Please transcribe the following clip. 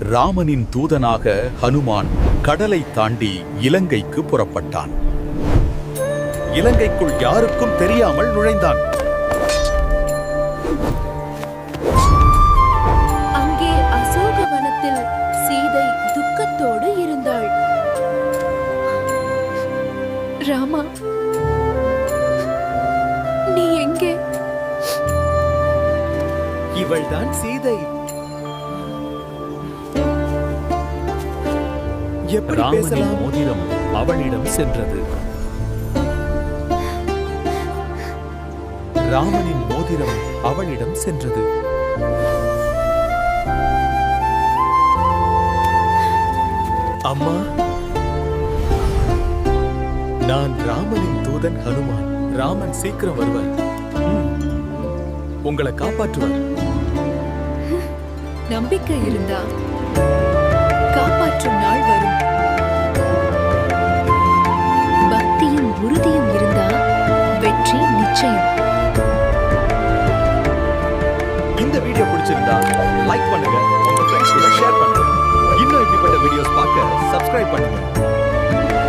ராமனின் தூதனாக ஹனுமான் கடலை தாண்டி இலங்கைக்கு புறப்பட்டான். இலங்கைக்குள் யாருக்கும் தெரியாமல் நுழைந்தான். அங்கே அசோகவனத்தில் சீதை துக்கத்தோடு இருந்தாள். ராமா, நீ எங்கே? இவள்தான் சீதை. எப்படி பேசலாம்? மோதிரம் அவளிடம் சென்றது. ராமனின் மோதிரம் அவளிடம் சென்றது. அம்மா, நான் ராமனின் தூதன் ஹனுமான். ராமன் சீக்கிரம் வருவார். உங்களை காப்பாற்றுவார். நம்பிக்கை இருந்தா காப்பாற்றும் நாள் வரும். பக்தியும் உறுதியும் இருந்தா வெற்றி நிச்சயம். இந்த வீடியோ பிடிச்சிருந்தா